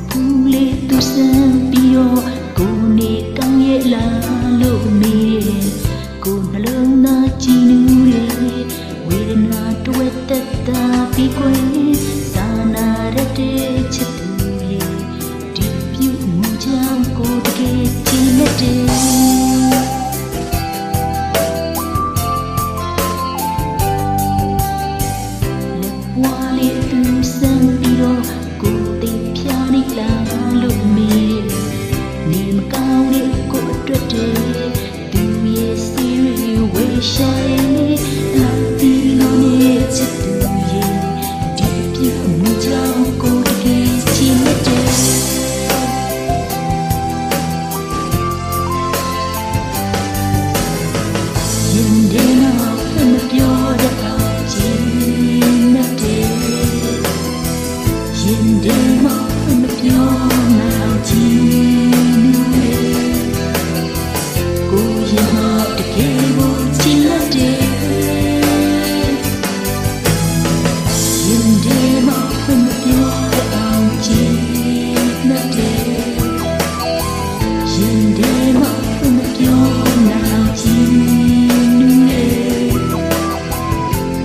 ဘူးလေသူစမ်းပြီးတော့ကိုနေကောင်းရဲ့လားလို့မေးကိုနှလုံးသားကြည်နူးလေဝေဒနာတွေ့သက်သာပြီးကွယ်သာနာရတဲ့ချစ်သူရဲ့ဒီပြုမှုကြောင့်ကိုတကယ်ကြည်လက်တယ်ဝါလေးသူစမ်းပြီးတော့ကိုသိဖြာနေလားလို့မေးနေမကောင်းတဲ့ကိုအတွက်တည်းသူရဲ့စီရီဝေးရှာရဲ့လာပြီးလို့နေချစ်သူရဲ့ဒီပြုမှုကြောင့်ကိုတကယ်ချစ်လက်တယ်ရင်ထဲမှာဖမပြောတတ်အောင်ချစ်လက်တယ်ရင်ထဲမှာဖမပြောနိုင်အောင်ချစ်ကိုရင်မှာတကယ်ကိုချစ်လက်တယ်ရင်ထဲမှာဖမပြောတတ်အောင်ချစ်လက်တယ်ရင်ထဲမှာဖမပြောနိုင်အောင်ချစ်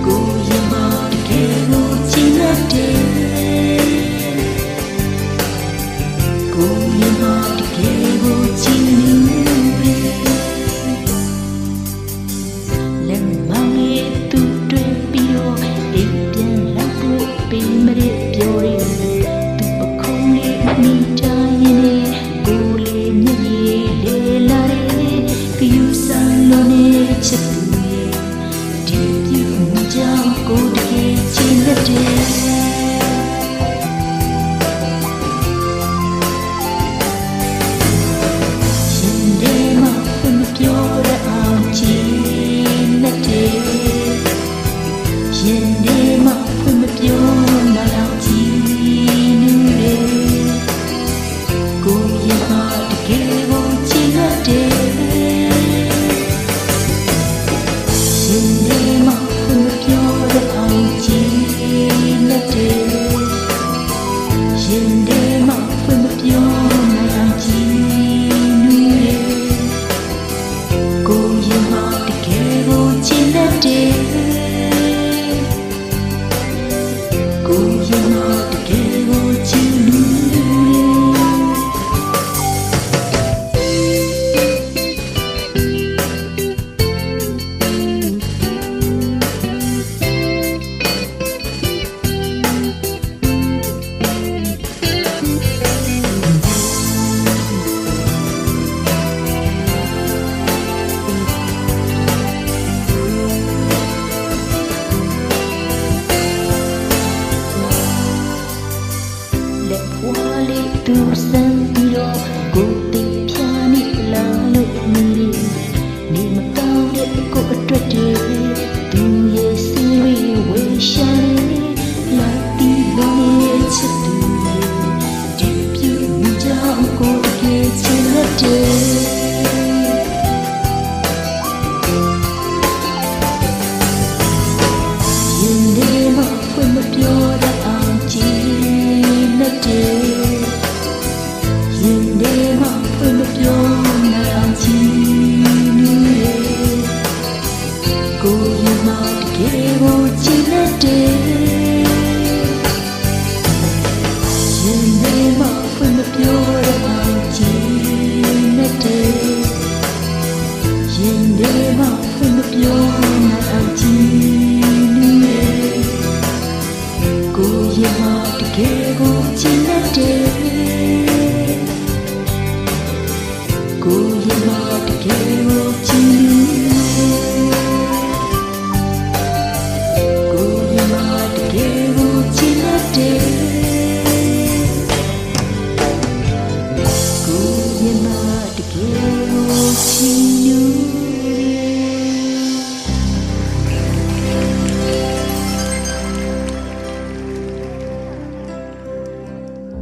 ကိုရင်မှာတကယ်ကိုချစ်လက်တယ်ကိုရင်မှာတကယ်ကိုချစ်လက်မောင်ရဲ့သူတွေ့ပြီးတော့အိမ်ပြန်လာဖို့ပေးမရပြောရသူပခုံးလေးမိတိုင်းနဲ့ကိုလေးမြည်လေးလာတဲ့ကယူဆန်လို့နေချစ်သူရဲ့ဒီပြုမှုကြောင့်ကိုတကယ်ချစ်လက်တယ်ရင်ထဲမှာဖွင့်မပြောနိုင်အောင်ကြည်နူးတယ်ကိုရင်မှာတကယ်ကိုချစ်လက်တယ်ရင်ထဲမှာဖွင့်မပြောအောင်ကြည်လက်တယ်ရင်ထဲမှာဖွင့်မပြောနိုင်အောင်ကြည်နူးတယ်ကိုရင်မှာတကယ်ကိုချစ်လက်တယ်ကိုရင်မှာတကယ်ကိုချစ်လူသူစမ်းပြီးတော့